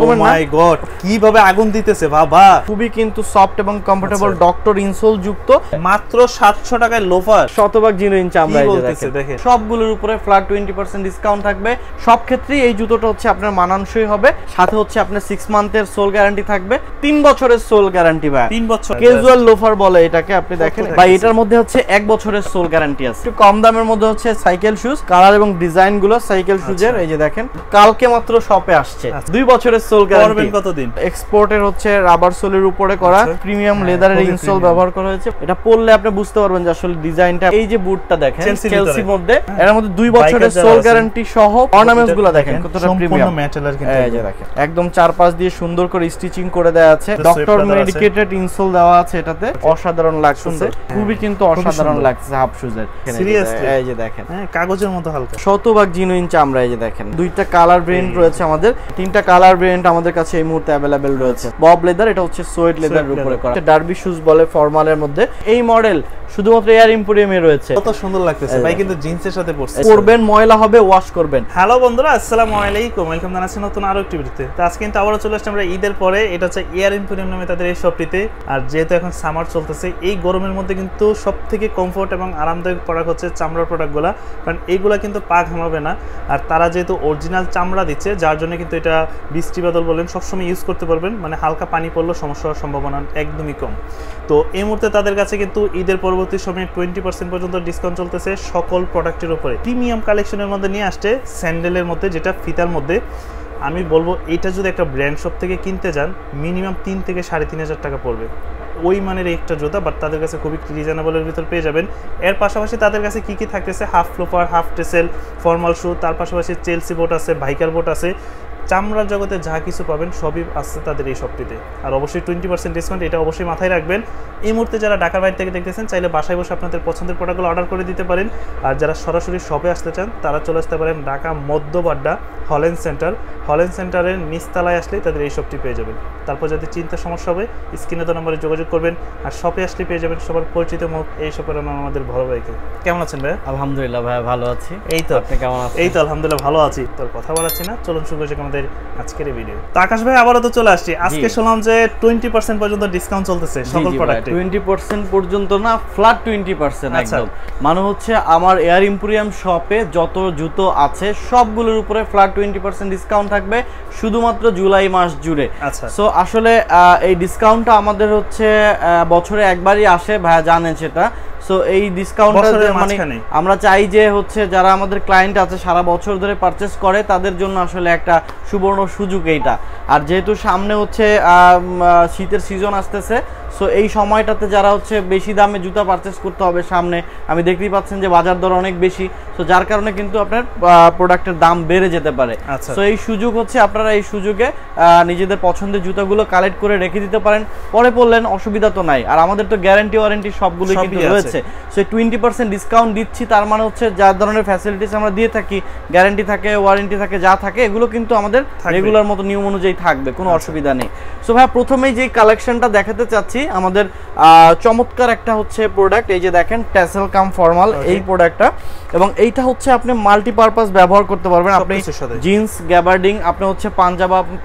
ও মাই god, কিভাবে আগুন দিতেছে বাবা। খুবই কিন্তু সফট এবং কমফোর্টেবল ডক্টর ইনসোল যুক্ত, মাত্র 700 টাকায় লোফার, শতভাগ জিনুইন চামড়া। দেখেন সবগুলোর উপরে ফ্ল্যাট 20% ডিসকাউন্ট থাকবে। সব ক্ষেত্রেই এই জুতোটা হচ্ছে আপনার মানানসই হবে। সাথে হচ্ছে আপনার 6 মান্থের সোল গ্যারান্টি থাকবে, 3 বছরের সোল গ্যারান্টি। ভাই 3 বছর ক্যাজুয়াল লোফার বলে এটাকে। আপনি দেখেন ভাই, এটার মধ্যে হচ্ছে 1 বছরের সোল গ্যারান্টি আছে। একটু কম দামের মধ্যে হচ্ছে সাইকেল শুজ, কালার এবং ডিজাইন গুলো সাইকেল শুজের। এই যে দেখেন, কালকে মাত্র শপে আসছে। 2 বছরের সোল গ্যারান্টি। কতদিন এক্সপোর্টের হচ্ছে রাবার সোলের উপরে করা, প্রিমিয়াম লেদারের ইনসোল ব্যবহার করা হয়েছে। এটা পরলে আপনি বুঝতে পারবেন যে আসলে ডিজাইনটা। এই যে বুটটা দেখেন চেলসির মধ্যে, এর মধ্যে 2 বছরের সোল গ্যারান্টি সহ অর্নামেন্টস গুলো দেখেন কতটা প্রিমিয়াম মেটালের কিন্তু। এই যে দেখেন একদম 4-5 দিয়ে সুন্দর করে স্টিচিং করে দেয়া আছে। ডক্টর মেডিকেটেড ইনসোল দেওয়া আছে এটাতে। অসাধারণ লাগছে, খুবই কিন্তু অসাধারণ লাগছে হাফ শুজের। সিরিয়াসলি এই যে দেখেন, কাগজের মতো হালকা, শতভাগ জিনুইন চামড়া। এই যে দেখেন 2টা কালার ভেরিয়েন্ট রয়েছে আমাদের, 3টা কালার ভেরিয়েন্ট আমাদের কাছে এই মুহূর্তে अवेलेबल রয়েছে। বব লেদার, এটা হচ্ছে সোয়েড লেদারের উপরে করা। ডার্বি শুজ বলে ফর্মালের মধ্যে। এই মডেল শুধুমাত্র এয়ার এম্পোরিয়ামে রয়েছে। কত সুন্দর লাগতেছে ভাই, কিন্তু জিন্সের সাথে পরছে। পরবেন, ময়লা হবে, ওয়াশ করবেন। হ্যালো বন্ধুরা, আসসালামু আলাইকুম, ওয়েলকাম জানাচ্ছি নতুন আরো একটি ভিডিওতে। তো আজকে কিন্তু আবারো চলে আসলাম আমরা ঈদের পরে। এটা হচ্ছে এয়ার এম্পোরিয়াম নামে তাদের এই শপটিতে। আর যেহেতু এখন সামার চলতেছে, এই গরমের মধ্যে কিন্তু সবথেকে কমফোর্ট এবং আরামদায়ক প্রোডাক্ট হচ্ছে চামড়ার প্রোডাক্টগুলো, কারণ এইগুলা কিন্তু পা ঘামাবে না। আর তারা যেহেতু অরিজিনাল চামড়া দিচ্ছে, যার জন্য কিন্তু এটা বৃষ্টি বাদল বলেন সবসময় ইউজ করতে পারবেন। মানে হালকা পানি পড়লেও সমস্যা হওয়ার সম্ভাবনা একদমই কম। তো এই মুহূর্তে তাদের কাছে কিন্তু ঈদের পরবর্তী সময়ে 20% পর্যন্ত ডিসকাউন্ট চলতেছে সকল প্রোডাক্টের উপরে। প্রিমিয়াম কালেকশনের মধ্যে নিয়ে আসছে স্যান্ডেলের মধ্যে, যেটা ফিতার মধ্যে। আমি বলবো এটা যদি একটা ব্র্যান্ড শপ থেকে কিনতে যান, মিনিমাম 3 থেকে 3,500 টাকা পড়বে ওই মানের একটা জুতা। বাট তাদের কাছে খুবই রিজনেবলের ভিতর পেয়ে যাবেন। এর পাশাপাশি তাদের কাছে কি কি থাকতেছে, হাফ ফ্লোপার, হাফ টেসেল, ফর্মাল শু, তার পাশাপাশি চেলসি বোট আছে, ভাইকার বোট আছে। চামড়ার জগতে যা কিছু পাবেন সবই আসছে তাদের এই শপটিতে। আর অবশ্যই 20% ডিসকাউন্ট, এটা অবশ্যই মাথায় রাখবেন। এই মুহূর্তে যারা ঢাকার বাইরে থেকে দেখতেছেন, চাইলে বাসায় বসে আপনাদের পছন্দের প্রোডাক্টগুলো অর্ডার করে দিতে পারেন। আর যারা সরাসরি শপে আসতে চান, তারা চলে আসতে পারেন Dhaka Madhyabadda Holland centre. Holland সেন্টারের নিচতলায় আসলেই তাদের এই শপটি পেয়ে যাবেন। তারপর যদি চিন্তার সমস্যা হবে, স্ক্রিনে তো নম্বরে যোগাযোগ করবেন। আর শপে আসলে পেয়ে যাবেন সবার পরিচিত মুখ, এই শপের নাম আমাদের বড় ভাইকে। কেমন আছেন ভাই? আলহামদুলিল্লাহ ভাই, ভালো আছি। এই তো, আপনি কেমন আছেন? এই তো আলহামদুলিল্লাহ ভালো আছি। তোর কথা বলাচ্ছি না, চলুন শুরু করি আমাদের আজকের এই ভিডিও। তো আকাশ ভাই, আবারও তো চলে আসছি। আজকে শুনলাম যে 20% পর্যন্ত ডিসকাউন্ট চলতেছে সকল প্রোডাক্টে। 20% পর্যন্ত না, ফ্ল্যাট 20% একদম। মানে হচ্ছে আমার এয়ার এম্পোরিয়াম শপে যত জুতো আছে সবগুলোর উপরে ফ্ল্যাট 20% ডিসকাউন্ট থাকবে শুধুমাত্র জুলাই মাস জুড়ে। সো আসলে এই ডিসকাউন্টটা আমাদের হচ্ছে বছরে একবারই আসে, ভাইয়া জানেন সেটা। সো এই ডিসকাউন্টটা মানে আমরা চাই যে হচ্ছে যারা আমাদের ক্লায়েন্ট আছে সারা বছর ধরে পারচেজ করে, তাদের জন্য আসলে একটা সুবর্ণ সুযোগ এইটা। আর যেহেতু সামনে হচ্ছে শীতের সিজন আসতেছে, সো এই সময়টাতে যারা হচ্ছে বেশি দামে জুতা পারচেজ করতে হবে সামনে, আমি দেখতেই পাচ্ছেন যে বাজার দর অনেক বেশি। সো যার কারণে কিন্তু আপনার প্রোডাক্টের দাম বেড়ে যেতে পারে। সো এই সুযোগ হচ্ছে, আপনারা এই সুযোগে নিজেদের পছন্দের জুতাগুলো কালেক্ট করে রেখে দিতে পারেন, পরে পড়লেন অসুবিধা তো নাই। আর আমাদের তো গ্যারান্টি ওয়ারেন্টি সবগুলোই কিন্তু রয়েছে। সো 20% ডিসকাউন্ট দিচ্ছি, তার মানে হচ্ছে যা ধরনের ফ্যাসিলিটিস আমরা দিয়ে থাকি, গ্যারান্টি থাকে, ওয়ারেন্টি থাকে, যা থাকে এগুলো কিন্তু আমাদের রেগুলার মতো নিয়ম অনুযায়ী থাকবে, কোনো অসুবিধা নেই। সো ভাই প্রথমেই যে কালেকশনটা দেখাতে চাচ্ছি, আমাদের চমৎকার একটা হচ্ছে প্রোডাক্ট। এই যে দেখেন টেসেল কাম ফর্মাল এই প্রোডাক্টটা, এবং এইটা হচ্ছে আপনি মাল্টিপারপাস ব্যবহার করতে পারবেন। আপনি জিন্স, গ্যাবার্ডিং, আপনি হচ্ছে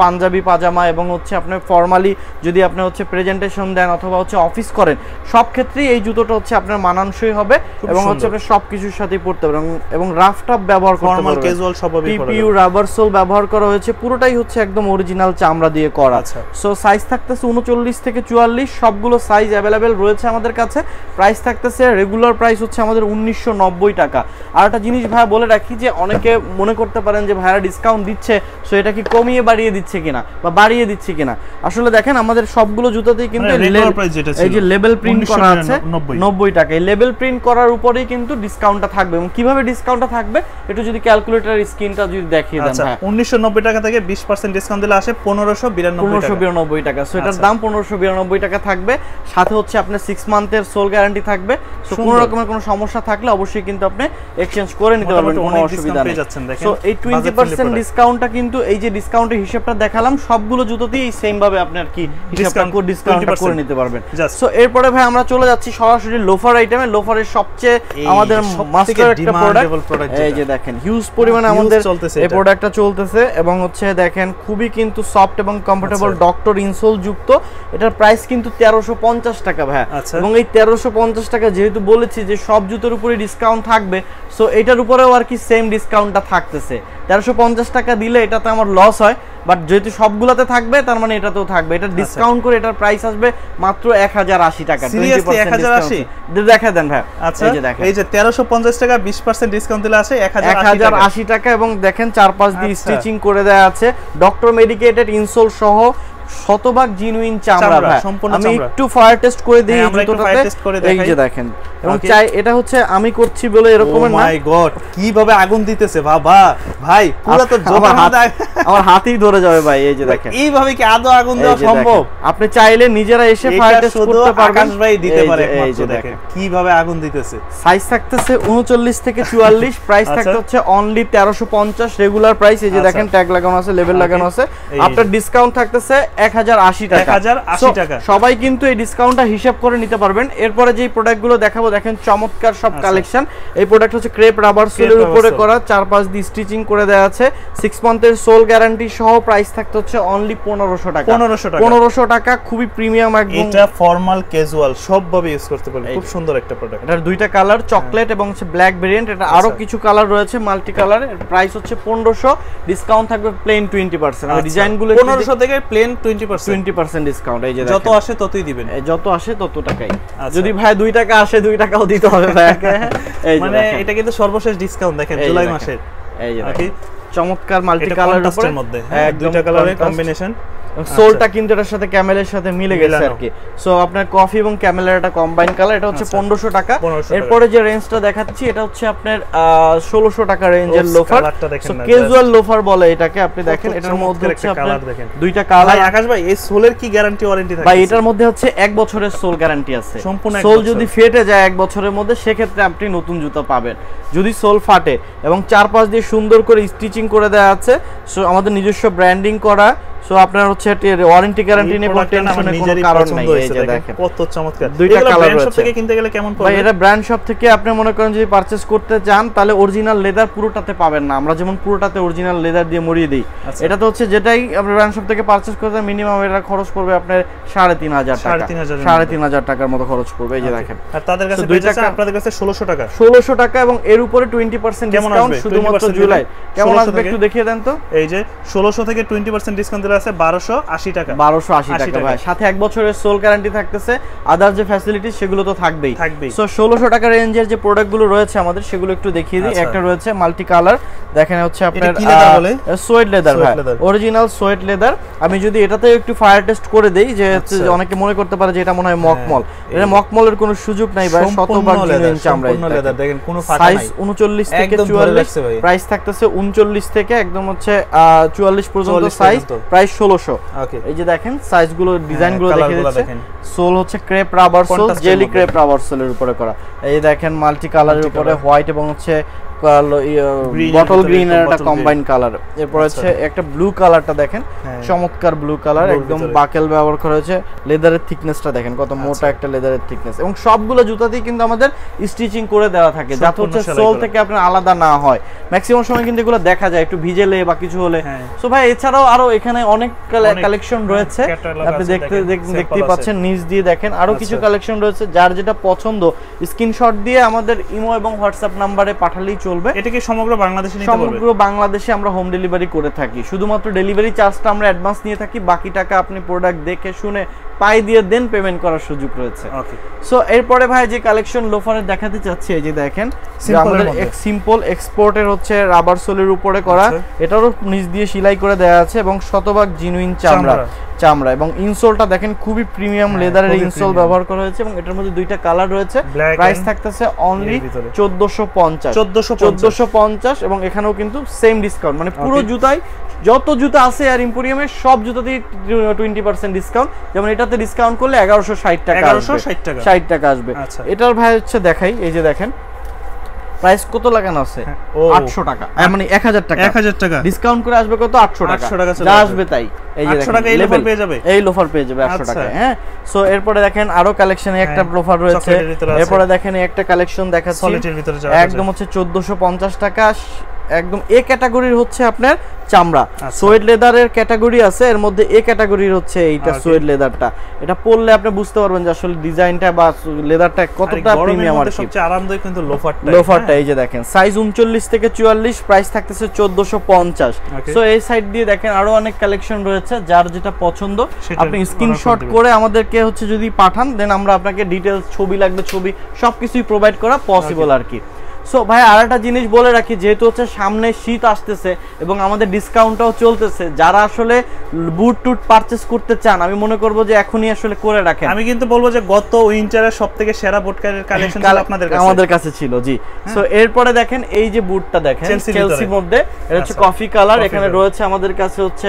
পাঞ্জাবি পাজামা, এবং হচ্ছে আপনি ফর্মালি যদি আপনি হচ্ছে প্রেজেন্টেশন দেন অথবা হচ্ছে অফিস করেন, সব ক্ষেত্রেই এই জুতোটা হচ্ছে আপনার মানানসই হবে এবং হচ্ছে আপনি সবকিছুর সাথেই পরতে পারবেন। এবং রাফ টাফ ব্যবহার করতে পারবেন, ক্যাজুয়াল সবভাবে পিপিইউ রাবার সোল ব্যবহার করা হয়েছে, পুরোটাই হচ্ছে একদম অরিজিনাল চামড়া দিয়ে করা। সো সাইজ থাকতেছে 39 থেকে 44, সবগুলো সাইজ अवेलेबल রয়েছে আমাদের কাছে। প্রাইস থাকতেছে, রেগুলার প্রাইস হচ্ছে আমাদের 1990 টাকা। আর একটা জিনিস ভাইয়া বলে রাখি, যে অনেকে মনে করতে পারেন যে ভাইয়া ডিসকাউন্ট দিচ্ছে, সো এটা কি কমিয়ে বাড়িয়ে দিচ্ছে কিনা বা বাড়িয়ে দিচ্ছে কিনা। আসলে দেখেন আমাদের সবগুলো জুতাতেই কিন্তু এই যে লেবেল প্রিন্ট করা আছে 90 টাকা। এই লেবেল প্রিন্ট করার উপরেই কিন্তু ডিসকাউন্টটা থাকবে। এবং কিভাবে ডিসকাউন্টটা থাকবে একটু যদি ক্যালকুলেটর স্ক্রিনটা যদি দেখিয়ে দেন। হ্যাঁ, 1990 টাকা থেকে 20% ডিসকাউন্ট দিলে আসে 1592 টাকা। সো এটার দাম 1592 টাকা থাকবে। থাকবে, সাথে হচ্ছে আপনার 6 মান্থের সোল গ্যারান্টি থাকবে। সো কোনো রকমের কোনো সমস্যা থাকলে অবশ্যই কিন্তু আপনি এক্সচেঞ্জ করে নিতে পারবেন, কোনো অসুবিধা নেই। সো এই 20% ডিসকাউন্টটা কিন্তু এই যে ডিসকাউন্টের হিসাবটা দেখালাম সবগুলো জুতোতেই এই সেম ভাবে আপনি আর কি ডিসকাউন্ট করে নিতে পারবেন। সো এরপরে ভাই আমরা চলে যাচ্ছি সরাসরি লোফার আইটেমে। লোফারের সবচেয়ে আমাদের মাস্টার একটা প্রোডাক্ট, এই যে দেখেন হিউজ পরিমাণে আমাদের এই প্রোডাক্টটা চলতেছে এবং হচ্ছে দেখেন খুবই কিন্তু সফট এবং কমফোর্টেবল ডক্টর ইনসোল যুক্ত। এটার প্রাইস কিন্তু 1350 টাকা ভাই। এবং এই 1350 টাকা যেহেতু বলেছি যে সব জুতোর উপরে ডিসকাউন্ট থাকবে, সো এটার উপরেও আর কি সেম ডিসকাউন্টটা থাকতেছে। 1350 টাকা দিলে এটাতে আমার লস হয়, বাট যেহেতু সবগুলাতে থাকবে তার মানে এটাতেও থাকবে। এটা ডিসকাউন্ট করে এটার প্রাইস আসবে মাত্র 1080 টাকা। সিরিয়াসলি 1080 দেখা দেন ভাই। আচ্ছা এই যে দেখেন, এই যে 1350 টাকা 20% ডিসকাউন্ট দিলে আসে 1080 টাকা। এবং দেখেন 4-5 দিয়ে স্টিচিং করে দেয়া আছে, ডক্টর মেডিকেটেড ইনসোল সহ, শতভাগ জিনুইন চামড়া ভাই। আমি একটু ফায়ার টেস্ট করে দেই জুতোটাতে, এই যে দেখেন। এবং চাই এটা হচ্ছে আমি করছি বলে এরকম না, মাই গড কিভাবে আগুন দিতেছে বাবা ভাই, পুরো তো আমার হাতেই ধরে যাবে ভাই। এই যে দেখেন এইভাবে কি আদৌ আগুন দেওয়া সম্ভব? আপনি চাইলে নিজেরা এসে ফায়ার টেস্ট করতে পারবেন, আকাশ ভাই দিতে পারে একমাত্র। দেখেন কিভাবে আগুন দিতেছে। সাইজ থাকতেছে 39 থেকে 44, প্রাইস থাকতে হচ্ছে অনলি 1350 রেগুলার প্রাইস। এই যে দেখেন ট্যাগ লাগানো আছে, লেভেল লাগানো আছে। আপনার ডিসকাউন্ট থাকতেছে 1080 টাকা। 1080 টাকা। সবাই কিন্তু এই ডিসকাউন্টটা হিসাব করে নিতে পারবেন। এরপরে যে প্রোডাক্টগুলো দেখাবো দেখেন চমৎকার সব কালেকশন। এই প্রোডাক্ট হচ্ছে ক্রেপ রাবার সোলের উপরে করা, 4-5 দিয়ে স্টিচিং করে দেওয়া আছে, 6 মান্থের সোল গ্যারান্টি সহ। প্রাইস থাকতে হচ্ছে অনলি 1500 টাকা। 1500 টাকা, খুবই প্রিমিয়াম একদম। এটা ফর্মাল ক্যাজুয়াল সবভাবে ইউজ করতে পারবেন, খুব সুন্দর একটা প্রোডাক্ট। এটার দুইটা কালার, চকলেট এবং হচ্ছে ব্ল্যাক ভেরিয়েন্ট। এটা আরো কিছু কালার রয়েছে মাল্টি কালার। প্রাইস হচ্ছে 1500, ডিসকাউন্ট থাকবে প্লেন 20%। আর ডিজাইনগুলো 1500 থেকে প্লেন 20% ডিসকাউন্ট। এই যে যত আসে ততই দিবেন, যত আসে তত টাকাই। যদি ভাই 2 টাকা আসে 2 টাকাও দিতে হবে ভাইকে। এই মানে এটা কিন্তু সর্বশেষ ডিসকাউন্ট দেখেন জুলাই মাসের। এই যে চমৎকার মাল্টি কালারের উপরে মধ্যে দুইটা কালারের কম্বিনেশন। সোলটা কিন্তু এটার সাথে ক্যামেলের সাথে মিলে গেছে আর কি। সো আপনার কফি এবং ক্যামেলের একটা কম্বাইন কালার। এটা হচ্ছে 1500 টাকা। এরপরে যে রেঞ্জটা দেখাচ্ছি এটা হচ্ছে আপনার 1600 টাকা রেঞ্জের লোফার। সো ক্যাজুয়াল লোফার বলে এটাকে। আপনি দেখেন এটার মধ্যে হচ্ছে আপনার দুইটা কালার। আকাশ ভাই এই সোলের কি গ্যারান্টি ওয়ারেন্টি থাকে? ভাই এটার মধ্যে হচ্ছে 1 বছরের সোল গ্যারান্টি আছে। সোল যদি ফেটে যায় 1 বছরের মধ্যে সেক্ষেত্রে আপনি নতুন জুতা পাবেন। যদি সোল ফাটে এবং 4-5 দিয়ে সুন্দর করে স্টিচিং করে দেওয়া আছে, সো আমাদের নিজস্ব ব্র্যান্ডিং করা। সো আপনার হচ্ছে ওয়ারেন্টি গ্যারান্টি নিয়ে কোনো টেনশনের কোনো কারণ নাই। এই যে দেখেন কত চমৎকার দুইটা কালার রয়েছে। শপ থেকে কিনতে গেলে কেমন পড়বে? ভাই এটা ব্র্যান্ড শপ থেকে আপনি মনে করেন যদি পারচেজ করতে চান তাহলে অরিজিনাল লেদার পুরোটাতে পাবেন না। আমরা যেমন পুরোটাতে অরিজিনাল লেদার দিয়ে মরিয়ে দেই, এটা তো হচ্ছে যেটাই আপনি ব্র্যান্ড শপ থেকে পারচেজ করতে মিনিমাম এটা খরচ পড়বে আপনার 3500 টাকা। 3500 টাকার মতো খরচ পড়বে। এই যে দেখেন। আর তাদের কাছে পেয়েছে আপনাদের কাছে 1600 টাকা। 1600 টাকা এবং এর উপরে 20% ডিসকাউন্ট শুধুমাত্র জুলাই। কেমন আসবে একটু দেখিয়ে দেন তো। এই যে 1600 থেকে 20% ডিসকাউন্ট দিলে আছে 1280 টাকা। 1280 টাকা ভাই। সাথে 1 বছরের সোল গ্যারান্টি থাকতেছে। আদার যে ফ্যাসিলিটি সেগুলো তো থাকবেই। সো 1600 টাকা রেঞ্জের যে প্রোডাক্টগুলো রয়েছে আমাদের সেগুলো একটু দেখিয়ে দিই। একটা রয়েছে মাল্টি কালার, দেখেন হচ্ছে আপনার সোয়েট লেদার ভাই, অরিজিনাল সোয়েট লেদার। আমি যদি এটাতে একটু ফায়ার টেস্ট করে দেই, যে অনেকে মনে করতে পারে যে এটা মনে হয় মকমল। এটা মকমলের কোনো সুযোগ নাই ভাই, শতভাগ জিনুইন চামড়া। দেখেন কোনো ফাটা নাই। সাইজ 39 থেকে 44, প্রাইস থাকতেছে 39 থেকে একদম হচ্ছে 44 পর্যন্ত সাইজ, প্রাইস 1600। এই যে দেখেন সাইজগুলো, ডিজাইনগুলো দেখে দিচ্ছে। সোল হচ্ছে crepe rubber sole, jelly crepe rubber সোলের উপরে করা। এই দেখেন মাল্টি কালারের উপরে হোয়াইট এবং হচ্ছে বটল গ্রিন এর একটা কম্বাইন কালার। এরপর হচ্ছে একটা ব্লু কালারটা দেখেন, চমৎকার ব্লু কালার, একদম বাকেল ব্যবহার করা হয়েছে। লেদারের থিকনেসটা দেখেন কত মোটা একটা লেদারের থিকনেস। এবং সবগুলো জুতাতেই কিন্তু আমাদের স্টিচিং করে দেওয়া থাকে যাতে হচ্ছে সোল থেকে আপনার আলাদা না হয়। ম্যাক্সিমাম সময় কিন্তু এগুলো দেখা যায় একটু ভিজেলে বা কিছু হলে। সো ভাই এছাড়াও আরো এখানে অনেক কালেকশন রয়েছে, আপনি দেখতেই পাচ্ছেন নিচ দিয়ে দেখেন আরো কিছু কালেকশন রয়েছে। যার যেটা পছন্দ স্ক্রিনশট দিয়ে আমাদের ইমো এবং হোয়াটসঅ্যাপ নাম্বারে পাঠালেই চলবে। এটা কি সমগ্র বাংলাদেশে নিতে পারবে? সমগ্র বাংলাদেশে আমরা হোম ডেলিভারি করে থাকি। শুধুমাত্র ডেলিভারি চার্জটা আমরা অ্যাডভান্স নিয়ে থাকি, বাকি টাকা আপনি প্রোডাক্ট দেখে শুনে পাই দিয়ে দেন পেমেন্ট করার সুযোগ রয়েছে। ওকে। সো এরপরে ভাই যে কালেকশন লোফারের দেখাতে চাচ্ছি, এই যে দেখেন আমাদের সিম্পল এক্সপোর্টের হচ্ছে রাবার সোলের উপরে করা, এটারও নিচ দিয়ে সেলাই করে দেওয়া আছে এবং শতভাগ জিনুইন চামড়া এবং ইনসোলটা দেখেন খুবই প্রিমিয়াম লেদারের ইনসোল ব্যবহার করা হয়েছে এবং এটার মধ্যে দুইটা কালার রয়েছে। প্রাইস থাকতেছে অনলি 1450 এবং এখানেও কিন্তু সেম ডিসকাউন্ট, মানে পুরো জুতাই যত জুতা আছে এয়ার এম্পোরিয়ামে সব জুতাতেই 20% ডিসকাউন্ট। যেমন এটাতে ডিসকাউন্ট করলে 1160 টাকা, 1160 টাকা আসবে। এটার ভাই হচ্ছে দেখাই, এই যে দেখেন প্রাইস কত লাগানো আছে, 800 টাকা, মানে 1000 টাকা, 1000 টাকা ডিসকাউন্ট করে আসবে কত, 800 টাকা যা আসবে তাই। এই যে 800 টাকা এই লোফার পেয়ে যাবে, এই লোফার পেয়ে যাবে 800 টাকা। হ্যাঁ, সো এরপরে দেখেন আরো কালেকশনে একটা লোফার রয়েছে। এরপরে দেখেন একটা কালেকশন দেখাচ্ছি, সলিডের ভিতরে একদম হচ্ছে 1450 টাকা। একদম এ ক্যাটাগরির হচ্ছে আপনার চামড়া, সোয়েড লেদারের ক্যাটাগরি আছে, এর মধ্যে এ ক্যাটাগরির হচ্ছে এইটা সোয়েড লেদারটা। এটা পরলে আপনি বুঝতে পারবেন যে আসলে ডিজাইনটা বা লেদারটা কতটা প্রিমিয়াম। আর সবচেয়ে আরামদায়ক কিন্তু লোফারটা এই যে দেখেন সাইজ 39 থেকে 44, প্রাইস থাকতেছে 1450। সো এই সাইড দিয়ে দেখেন আরো অনেক কালেকশন রয়েছে, যার যেটা পছন্দ আপনি স্ক্রিনশট করে আমাদেরকে হচ্ছে যদি পাঠান, দেন আমরা আপনাকে ডিটেইলস ছবি লাগবে ছবি সবকিছুই প্রোভাইড করা পসিবল আর কি। সো ভাই আরেকটা জিনিস বলে রাখি, যেহেতু হচ্ছে সামনে শীত আসতেছে এবং আমাদের ডিসকাউন্টটাও চলতেছে, যারা আসলে বুট টুট পারচেজ করতে চান আমি মনে করব যে এখনই আসলে করে রাখেন। আমি কিন্তু বলবো যে গত উইন্টারের সবথেকে সেরা বুটের কালেকশন আমাদের কাছে ছিল। জি, সো এরপরে দেখেন এই যে বুটটা দেখেন চেলসির মধ্যে, এটা হচ্ছে কফি কালার, এখানে রয়েছে আমাদের কাছে হচ্ছে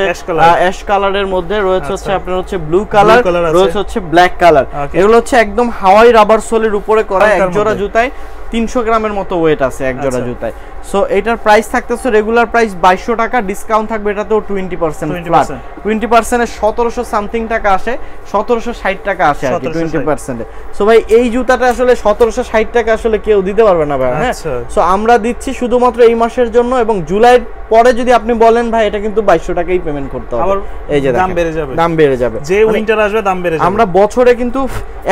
অ্যাশ কালারের মধ্যে রয়েছে হচ্ছে আপনার হচ্ছে ব্লু কালার, রয়েছে হচ্ছে ব্ল্যাক কালার। এগুলো হচ্ছে একদম হাওয়াই রাবার সোলের উপরে করা, এক জোড়া জুতায় 300 গ্রামের মতো ওয়েট আছে এক জোড়া জুতায়। সো এটার প্রাইস থাকতেছে রেগুলার প্রাইস 2200 টাকা, ডিসকাউন্ট থাকবে এটাতেও 20% ফ্ল্যাট। 20% এ 1700 সামথিং টাকা আসে, 1760 টাকা আসে আর কি 20%। সো ভাই এই জুতাটা আসলে 1760 টাকা আসলে কেউ দিতে পারবে না ভাই। হ্যাঁ, সো আমরা দিচ্ছি শুধুমাত্র এই মাসের জন্য, এবং জুলাইয়ের পরে যদি আপনি বলেন ভাই এটা কিন্তু 2200 টাকাই পেমেন্ট করতে হবে, এই যে দাম বেড়ে যাবে যে উইন্টার আসবে দাম বেড়ে যাবে। আমরা বছরে কিন্তু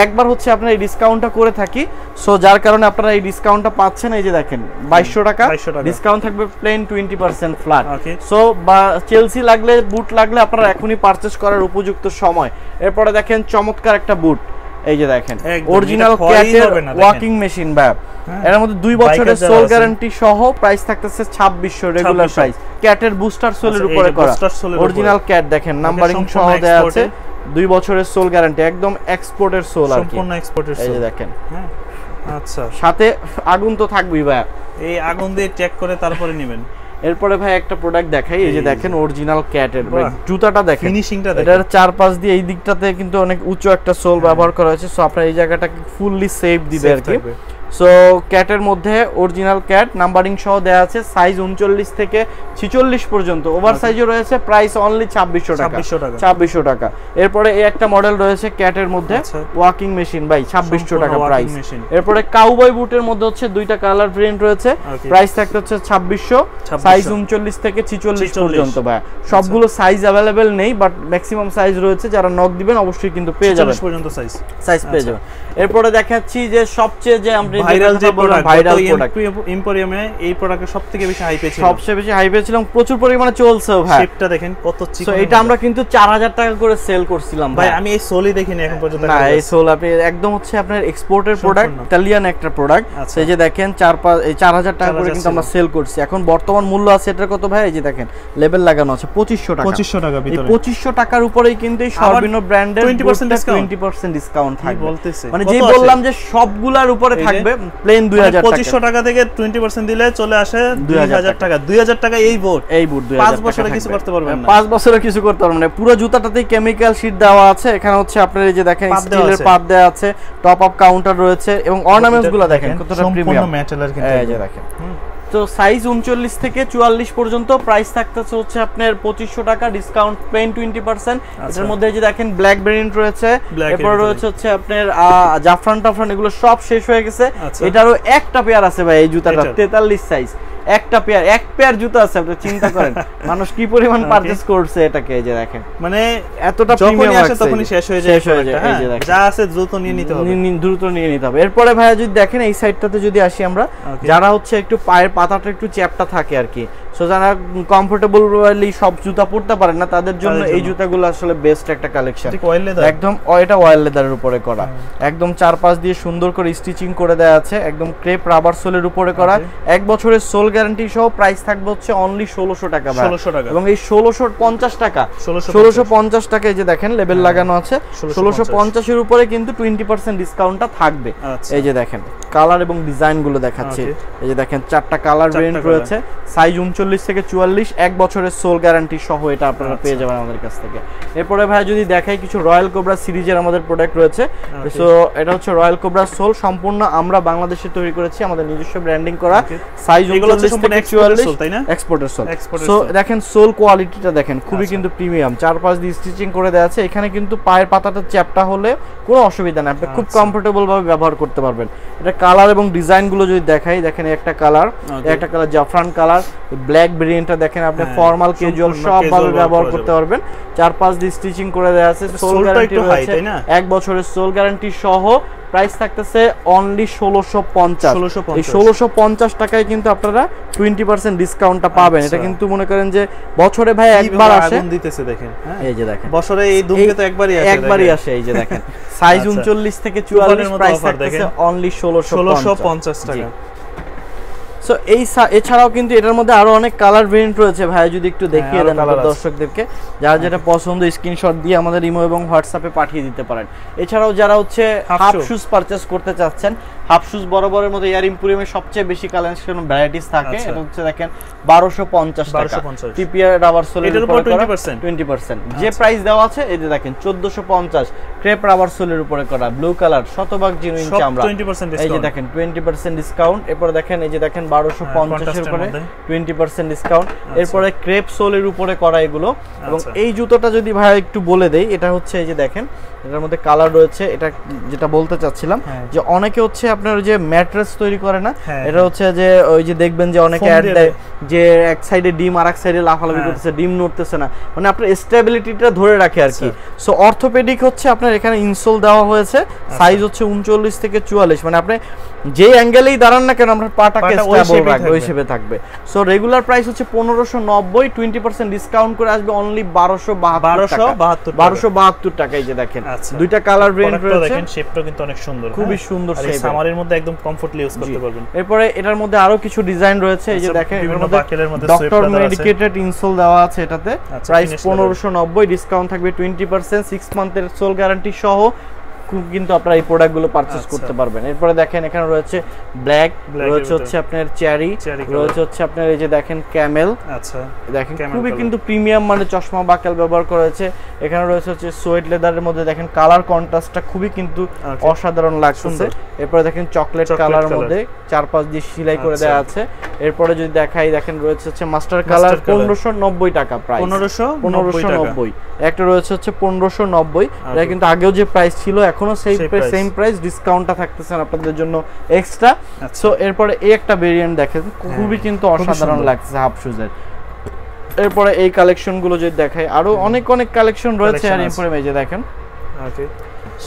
একবার হচ্ছে আপনারা এই ডিসকাউন্টটা করে থাকি, সো যার কারণে আপনারা এই ডিসকাউন্টটা পাচ্ছেন। এই যে দেখেন 2200 টাকা ডিসকাউন্ট থাকবে, প্লেন 20% ফ্ল্যাট। সো বা চেলসি লাগলে বুট লাগলে আপনারা এখনই পারচেজ করার উপযুক্ত সময়। এরপরে দেখেন চমৎকার একটা বুট, এই যে দেখেন অরিজিনাল ক্যাটের ওয়াকিং মেশিন ব্যাপ, এর মধ্যে 2 বছরের সোল গ্যারান্টি সহ, প্রাইস থাকতেছে 2600 রেগুলার প্রাইস। ক্যাটের বুস্টার সোলের উপরে করা অরিজিনাল ক্যাট, দেখেন নাম্বারিং সহ দেয়া আছে, 2 বছরের সোল গ্যারান্টি, একদম এক্সপোর্টের সোল আর কি, সম্পূর্ণ এক্সপোর্টের সোল। এই যে দেখেন, হ্যাঁ আচ্ছা, সাথে আগুন তো থাকবেই ভাই, এই আগুন দিয়ে চেক করে তারপরে নেবেন। এরপরে ভাই একটা প্রোডাক্ট দেখাই, এই যে দেখেন অরিজিনাল ক্যাটের ভাই জুতাটা দেখেন, ফিনিশিংটা দেখেন, এটার চারপাশ দিয়ে এই দিকটাতে কিন্তু অনেক উঁচু একটা সোল ব্যবহার করা হয়েছে। সো আপনারা এই জায়গাটাকে ফুললি সেফ দিবে আর কি। সো ক্যাটের মধ্যে অরিজিনাল ক্যাট নাম্বারিং সহ দেয়া আছে, সাইজ 39 থেকে 46 পর্যন্ত, ওভার সাইজও রয়েছে, প্রাইস অনলি 2600 টাকা। এরপরে এই একটা মডেল রয়েছে ক্যাটের মধ্যে ওয়াকিং মেশিন ভাই 2600 টাকা প্রাইস। এরপরে কাউবয় বুটের মধ্যে হচ্ছে দুইটা কালার ভেরিয়েন্ট রয়েছে, প্রাইস থাকতে হচ্ছে 2600, সাইজ 39 থেকে 46 পর্যন্ত ভাই। সবগুলো সাইজ अवेलेबल নেই, বাট ম্যাক্সিমাম সাইজ রয়েছে, যারা নক দিবেন অবশ্যই কিন্তু পেয়ে যাবেন 46 পর্যন্ত সাইজ পেয়ে যাবেন। এরপরে দেখাচ্ছি যে সবচেয়ে যে আমরা ভাইরাল যে প্রোডাক্ট, ভাইরাল প্রোডাক্ট এম্পোরিয়ামে এই প্রোডাক্টের সবথেকে বেশি হাই পেয়েছিল, সবচেয়ে বেশি হাই পেয়েছিল, প্রচুর পরিমাণে চলছেও ভাই। শেপটা দেখেন কত চিকন। সো এটা আমরা কিন্তু 4000 টাকা করে সেল করছিলাম ভাই। আমি এই সোলই দেখিনি এখন পর্যন্ত। না, এই সোল আপনি একদম হচ্ছে আপনার এক্সপোর্টের প্রোডাক্ট, ইতালিয়ান একটা প্রোডাক্ট। এই যে দেখেন 4000 টাকা করে কিন্তু আমরা সেল করছি। এখন বর্তমান মূল্য আছে এটার কত ভাই? এই যে দেখেন লেবেল লাগানো আছে 2500 টাকা। 2500 টাকা ভিতরে, এই 2500 টাকার উপরেই কিন্তু এই সর্বনিম্ন ব্র্যান্ডের 20% ডিসকাউন্ট থাকবে। মানে যে বললাম যে সবগুলোর উপরে থাকবে প্লেন 2000 টাকা। 2500 টাকা থেকে 20% দিলে চলে আসে 2000 টাকা। 2000 টাকা এই বুট 5 বছরে কিছু করতে পারবেন না, 5 বছরে কিছু করতে পারবেন না। পুরো জুতাটাতেই কেমিক্যাল শীট দেওয়া আছে। এখানে হচ্ছে আপনার এই যে দেখেন স্টিলের পাত দেওয়া আছে, টপ আপ কাউন্টার রয়েছে, এবং অর্নামেন্টস গুলো দেখেন কতটা প্রিমিয়াম মেটালের কিন্তু। এই যে দেখেন, তো সাইজ 39 থেকে 44 পর্যন্ত, প্রাইস থাকতেছে হচ্ছে আপনার 2500 টাকা, ডিসকাউন্ট প্লেন 20%। এটার মধ্যে যে দেখেন ব্ল্যাক ভেরিয়েন্ট রয়েছে, এরপর রয়েছে হচ্ছে আপনার জাফরান টাফরান, এগুলো সব শেষ হয়ে গেছে। এটারও একটা পেয়ার আছে ভাই এই জুতাটা, 43 সাইজ, একটা পেয়ার, এক পেয়ার জুতা আছে। আপনি চিন্তা করেন মানুষ কি পরিমাণ পারচেজ করছে এটাকে। এই যে দেখেন, মানে এতটা প্রিমিয়াম আছে, তখনই শেষ হয়ে যায়। এই যে দেখেন যা আছে দ্রুত নিয়ে নিতে হবে, এরপরে ভাইয়া যদি দেখেন এই সাইডটাতে যদি আসি আমরা, যারা হচ্ছে একটু পায়ের পাতাটা একটু চ্যাপটা থাকে আর কি, সো যারা কমফোর্টেবলি সব জুতা পরতে পারেন না, তাদের জন্য এই জুতাগুলো আসলে বেস্ট একটা কালেকশন। একদম এটা অয়েল লেদারের উপরে করা, একদম চারপাশ দিয়ে সুন্দর করে স্টিচিং করে দেয়া আছে, একদম ক্রেপ রাবার সোলের উপরে করা, 1 বছরের সোল গ্যারান্টি সহ প্রাইস থাকবে হচ্ছে অনলি 1600 টাকা ভাই, 1600 টাকা। এবং এই 1650 টাকা 1650 টাকা এই যে দেখেন লেবেল লাগানো আছে, 1650 এর উপরে কিন্তু 20% ডিসকাউন্টটা থাকবে। এই যে দেখেন কালার এবং ডিজাইন গুলো দেখাচ্ছি, এই যে দেখেন 4টা কালার ভেরিয়েন্ট রয়েছে, সাইজ 39 থেকে 44, 1 বছরের সোল গ্যারান্টি সহ এটা আপনারা পেয়ে যাবেন আমাদের কাছ থেকে। এরপরে ভাই যদি দেখাই কিছু রয়্যাল কোবরা সিরিজের আমাদের প্রোডাক্ট রয়েছে। সো এটা হচ্ছে রয়্যাল কোবরা সোল, সম্পূর্ণ আমরা বাংলাদেশে তৈরি করেছি, আমাদের নিজস্ব ব্র্যান্ডিং করা, সাইজ 39 থেকে 44, তাই না? এক্সপোর্টের সোল। সো দেখেন সোল কোয়ালিটিটা দেখেন খুবই কিন্তু প্রিমিয়াম, 4-5 দিয়ে স্টিচিং করে দেওয়া আছে। এখানে কিন্তু পায়ের পাতাটা চ্যাপটা হলে কোনো অসুবিধা নেই, আপনি খুব কমফোর্টেবল ভাবে ব্যবহার করতে পারবেন। এটা কালার এবং ডিজাইন গুলো যদি দেখাই, দেখেন একটা কালার, একটা কালার জাফরান কালার, ব্ল্যাক ভেরিয়েন্টটা দেখেন, আপনি ফর্মাল ক্যাজুয়াল সব ভাবে ব্যবহার করতে পারবেন। 4-5 দিয়ে স্টিচিং করে দেওয়া আছে, সোল গ্যারান্টি রয়েছে 1 বছরের সোল গ্যারান্টি সহ। প্রাইস থাকতেছে অনলি 1650। এই 1650 টাকায় কিন্তু আপনারা 20% ডিসকাউন্টটা পাবেন। এটা কিন্তু মনে করেন যে বছরে ভাই একবার আসে, আগুন দিতেছে দেখেন। এই যে দেখেন বছরে এই ধুমকে তো একবারই আসে। এই যে দেখেন সাইজ 39 থেকে 44, প্রাইস থাকতেছে অনলি 1650 টাকা। সো এছাড়াও কিন্তু এটার মধ্যে আরো অনেক কালার ভেরিয়েন্ট রয়েছে ভাই, যদি একটু দেখিয়ে দেন দর্শকদেরকে, যারা যেটা পছন্দ স্ক্রিনশট দিয়ে আমাদের ইমো এবং হোয়াটসঅ্যাপে পাঠিয়ে দিতে পারেন। এছাড়াও যারা হচ্ছে হাফ শুজ পারচেজ করতে চাচ্ছেন, হাফ শুজ বরাবরের মধ্যে এয়ার ইম্পোরিয়ামের সবচেয়ে বেশি কালেকশন ভ্যারাইটিস থাকে। এটা হচ্ছে দেখেন 1250 টাকা, টিপিআর রাবার সোলের উপরে 20%। যে প্রাইস দেওয়া আছে এই যে দেখেন 1450, ক্রেপ রাবার সোলের উপরে করা, ব্লু কালার, শতভাগ জিনুইন চামড়া, এই যে দেখেন 20% ডিসকাউন্ট। এরপর দেখেন এই যে দেখেন 1250 এর উপরে 20% ডিসকাউন্ট। এরপরে ক্রেপ সোলের উপরে করা এগুলো। এবং এই জুতোটা যদি ভাই একটু বলে দেই, এটা হচ্ছে এই যে দেখেন এটার মধ্যে কালার রয়েছে। এটা যেটা বলতে চাচ্ছিলাম যে অনেকে হচ্ছে আপনার যে ম্যাট্রেস তৈরি করে না, এটা হচ্ছে যে ওই যে দেখবেন যে অনেকে অ্যাড দেয় যে এক সাইডে ডিম আর এক সাইডে লাফালাফি করতেছে, ডিম নড়তেছে না, মানে আপনার স্টেবিলিটিটা ধরে রাখে আর কি। সো অর্থোপেডিক হচ্ছে আপনার এখানে ইনসোল দেওয়া হয়েছে, সাইজ হচ্ছে 39 থেকে 44, মানে আপনি যে অ্যাঙ্গেলেই দাঁড়ান না কেন আপনার পাটাকে স্টেবল রাখবে, ওই হিসেবে থাকবে। সো রেগুলার প্রাইস হচ্ছে 1590, 20% ডিসকাউন্ট করে আসবে অনলি 1272 টাকা। এই যে দেখেন দুইটা কালার ভেরিয়েন্ট রয়েছে, দেখেন শেপটা কিন্তু অনেক সুন্দর, খুবই সুন্দর শেপ, সামারের মধ্যে একদম কমফোর্টলি ইউজ করতে পারবেন। এরপরে এটার মধ্যে আরো কিছু ডিজাইন রয়েছে, এই যে দেখেন এর মধ্যে ডক্টর মেডিকেটেড ইনসোল দেওয়া আছে এটাতে। প্রাইস 1590, ডিসকাউন্ট থাকবে 20%, 6 মান্থের সোল গ্যারান্টি সহ কিন্তু আপনারা এই প্রোডাক্টগুলো পারচেজ করতে পারবেন। এরপরে দেখেন এখানে রয়েছে ব্ল্যাক, রয়েছে হচ্ছে আপনার চেরি, রয়েছে হচ্ছে আপনার এই যে দেখেন ক্যামেল। আচ্ছা দেখেন খুবই কিন্তু প্রিমিয়াম মানে চশমা বাকেল ব্যবহার করা হয়েছে। এখানে রয়েছে হচ্ছে সোয়েট লেদারের মধ্যে দেখেন কালার কন্ট্রাস্টটা খুবই কিন্তু অসাধারণ লাগছে। এরপরে দেখেন চকলেট কালারের মধ্যে 4-5 দিয়ে সেলাই করে দেওয়া আছে। এরপরে যদি দেখাই দেখেন রয়েছে হচ্ছে মাস্টার কালার 1590 টাকা প্রাইস, 1590। একটা রয়েছে হচ্ছে 1590, এটা কিন্তু আগেও যে প্রাইস ছিল এখনো সেম প্রাইস, ডিসকাউন্টটা থাকতেছে আপনাদের জন্য এক্সট্রা। সো এরপরে এই একটা ভেরিয়েন্ট দেখেন খুবই কিন্তু অসাধারণ লাগছে হাফ শুজের। এরপরে এই কালেকশন গুলো যদি দেখাই, আরো অনেক কালেকশন রয়েছে আর এরপরে এই যে দেখেন। ওকে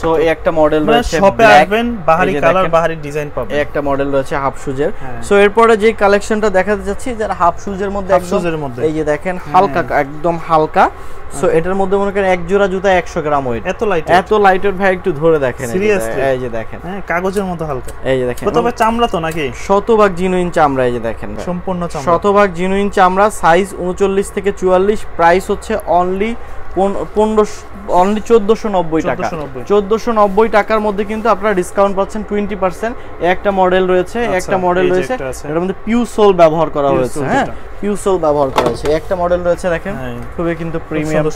সো এই একটা মডেল রয়েছে, শপে আসবেন বাহারি কালার বাহারি ডিজাইন পাবেন, এই একটা মডেল রয়েছে হাফ শুজের। সো এরপরে যে কালেকশনটা দেখাতে যাচ্ছি যারা হাফ শুজের মধ্যে একদম এই যে দেখেন হালকা, একদম হালকা। সো এটার মধ্যে মনে করেন এক জোড়া জুতা 100 গ্রাম ওয়েট, এত লাইটের ভাই একটু ধরে দেখেন, এই যে দেখেন কাগজের মতো হালকা, এই যে দেখেন তবে চামড়া তো নাকি শতভাগ জিনুইন চামড়া, এই যে দেখেন সম্পূর্ণ চামড়া, শতভাগ জিনুইন চামড়া, সাইজ 39 থেকে 44, প্রাইস হচ্ছে অনলি 1490 টাকা। 1490 টাকার মধ্যে কিন্তু আপনারা ডিসকাউন্ট পাচ্ছেন 20%। একটা মডেল রয়েছে, একটা মডেল রয়েছে এর মধ্যে পিউ সোল ব্যবহার করা হয়েছে, হ্যাঁ পিউ সোল ব্যবহার করা হয়েছে। একটা মডেল রয়েছে দেখেন খুবই কিন্তু প্রিমিয়াম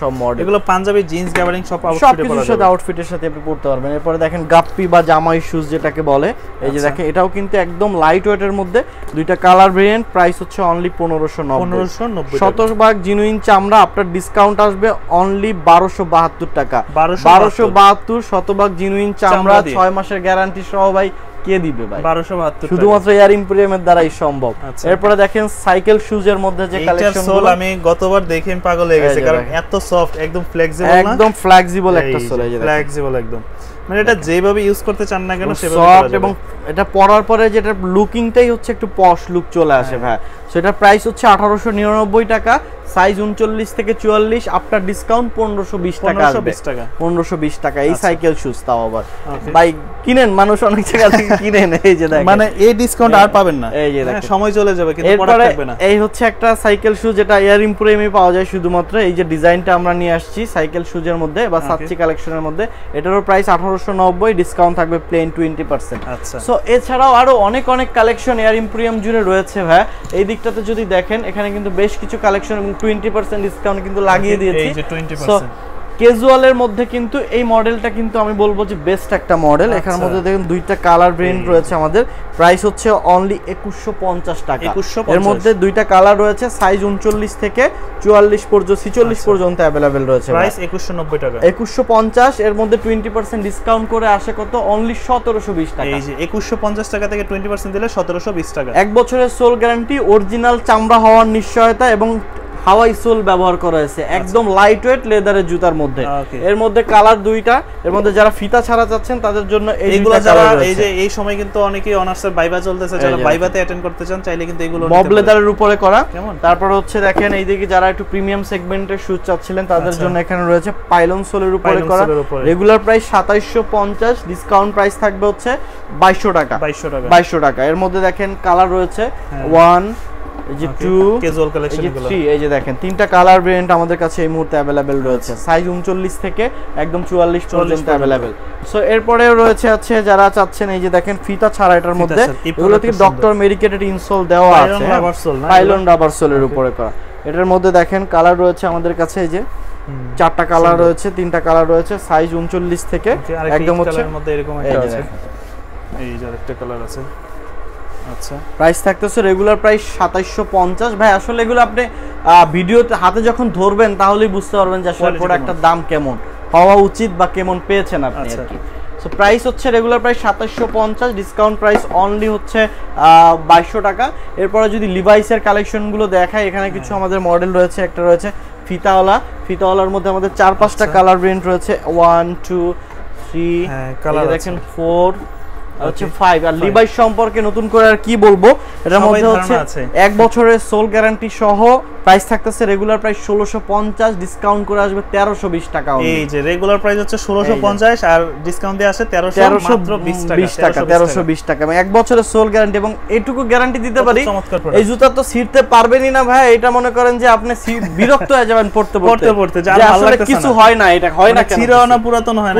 সব মডেল, এগুলো পাঞ্জাবি জিন্স গ্যাবারিং সব কিছুর সাথে আউটফিটের সাথে আপনি পড়তে পারবেন। এরপরে দেখেন গাপ্পি বা জামাই শুজ যেটাকে বলে, এই যে দেখেন এটাও কিন্তু একদম লাইট ওয়েটের মধ্যে, দুইটা কালার ভেরিয়েন্ট, প্রাইস হচ্ছে অনলি 1590। শতভাগ জিনুইন চামড়া, আপনার ডিসকাউন্ট আসবে অনলি 1272 টাকা। 1272 শতভাগ জিনুইন চামড়া, 6 মাসের গ্যারান্টি সহ ভাই কে দিবে ভাই? 1272 শুধুমাত্র এয়ার ইম্পোরিয়ামের দ্বারাই সম্ভব। এরপরে দেখেন সাইকেল শুজের মধ্যে যে কালেকশন গুলো আমি গতবার দেখে পাগল হয়ে গেছে, কারণ এত সফট, একদম ফ্লেক্সিবল না, একদম ফ্লেক্সিবল একটা সোল, এই যে ফ্লেক্সিবল একদম, মানে এটা যেভাবে ইউজ করতে চান না কেন সেভাবে সফট এবং এটা পরার পরে যেটা লুকিংটাই হচ্ছে একটু পশ লুক চলে আসে ভাই। সো এটার প্রাইস হচ্ছে 1899 টাকা, সাইজ 39 থেকে 44, আফটার ডিসকাউন্ট 1520 টাকা আসবে। 1520 টাকা এই সাইকেল শুজ, তাও আবার ভাই কিনেন, মানুষ অনেক জায়গা থেকে কিনেন। এই যে দেখেন মানে এই ডিসকাউন্ট আর পাবেন না, এই যে দেখেন সময় চলে যাবে কিন্তু প্রোডাক্ট থাকবে না। এই হচ্ছে একটা সাইকেল শু যেটা এয়ার ইম্পোরিয়ামে পাওয়া যায় শুধুমাত্র। এই যে ডিজাইনটা আমরা নিয়ে আসছি সাইকেল শুজের মধ্যে বা সাচ্চি কালেকশনের মধ্যে, এটারও প্রাইস 1890, ডিসকাউন্ট থাকবে প্লেন 20%। আচ্ছা, সো এছাড়াও আরো অনেক অনেক কালেকশন এয়ার ইম্পোরিয়াম জুড়ে রয়েছে ভাই। এই দিকটাতে যদি দেখেন এখানে কিন্তু বেশ কিছু কালেকশন এবং 20% ডিসকাউন্ট কিন্তু লাগিয়ে দিয়েছি। এই যে 20%। ক্যাজুয়ালের মধ্যে কিন্তু এই মডেলটা কিন্তু আমি বলবো যে বেস্ট একটা মডেল। এখানের মধ্যে দেখুন দুইটা কালার ভেরিয়েন্ট রয়েছে আমাদের, প্রাইস হচ্ছে অনলি 2150 টাকা। এর মধ্যে দুইটা কালার রয়েছে, সাইজ 39 থেকে 44 পর্যন্ত 46 পর্যন্ত अवेलेबल রয়েছে। প্রাইস 2190 টাকা, 2150। এর মধ্যে 20% ডিসকাউন্ট করে আসে কত, অনলি 1720 টাকা। এই যে 2150 টাকা থেকে 20% দিলে 1720 টাকা। এক বছরের সোল গ্যারান্টি, অরিজিনাল চামড়া হওয়ার নিশ্চয়তা এবং হাওয়াই সোল ব্যবহার করা হয়েছে, একদম লাইট ওয়েট লেদারের জুতার মধ্যে। এর মধ্যে কালার দুইটা, এর মধ্যে যারা ফিতা ছাড়া চাচ্ছেন তাদের জন্য এইগুলো যারা এই যে এই সময় কিন্তু অনেকেই অনার্সের ভাইবা চলতেছে, যারা ভাইবাতে অ্যাটেন্ড করতে চান চাইলে কিন্তু এগুলো বব লেদারের উপরে করা। তারপর হচ্ছে দেখেন এইদিকে যারা একটু প্রিমিয়াম সেগমেন্টের শুজ চাচ্ছিলেন তাদের জন্য এখানে রয়েছে পাইলন সোলের উপরে করা। রেগুলার প্রাইস 2750, ডিসকাউন্ট প্রাইস থাকবে হচ্ছে 2200 টাকা। 2200 টাকা। এর মধ্যে দেখেন কালার রয়েছে 1, এই যে 2, ক্যাজুয়াল কালেকশন গুলো, 3, এই যে দেখেন তিনটা কালার ভেরিয়েন্ট আমাদের কাছে এই মুহূর্তে अवेलेबल রয়েছে, সাইজ 39 থেকে একদম 44 পর্যন্ত अवेलेबल। সো এরপরে রয়েছে আছে যারা চাচ্ছেন এই যে দেখেন ফিতা ছাড়া, এটার মধ্যে এগুলো থেকে ডক্টর মেডিকেটেড ইনসোল দেওয়া আছে, পাইলন রাবার সোলের উপরে করা। এটার মধ্যে দেখেন কালার রয়েছে আমাদের কাছে এই যে 4টা কালার রয়েছে, 3টা কালার রয়েছে, সাইজ 39 থেকে একদম হচ্ছে এর মধ্যে এরকম একটা আছে, এই যে আরেকটা কালার আছে। আচ্ছা, প্রাইস থাকতেছে রেগুলার প্রাইস 2750। ভাই আসলে এগুলো আপনি ভিডিওতে হাতে যখন ধরবেন তাহলেই বুঝতে পারবেন যে আসলে প্রোডাক্টটার দাম কেমন হওয়া উচিত বা কেমন পেয়েছেন আপনি আর কি। সো প্রাইস হচ্ছে regular price 2750, discount price only হচ্ছে 2200 টাকা। এরপরে যদি লিভাইসের কালেকশনগুলো দেখাই, এখানে কিছু আমাদের মডেল রয়েছে। একটা রয়েছে ফিতাওয়ালার মধ্যে আমাদের 4-5টা কালার ভেরিয়েন্ট রয়েছে, 1, 2, 3, কালার দেখেন 4 হচ্ছে 5। আর লিভাইস সম্পর্কে নতুন করে আর কি বলবো, এটার মধ্যে হচ্ছে 1 বছরের সোল গ্যারান্টি সহ প্রাইস থাকতেছে রেগুলার প্রাইস 1650, ডিসকাউন্ট করে আসবে 1320 টাকা। এই যে রেগুলার প্রাইস হচ্ছে 1650 আর ডিসকাউন্ট দিয়ে আসে 1320 টাকা। 1320 টাকা মানে 1 বছরের সোল গ্যারান্টি, এবং এইটুকু গ্যারান্টি দিতে পারি এই জুতা তো ছিঁড়তে পারবেনই না ভাই। এটা মনে করেন যে আপনি বিরক্ত হয়ে যাবেন পড়তে যে আসলে কিছু হয় না, এটা হয় না কেন, ছিঁড়াও না পুরাতন হয় না,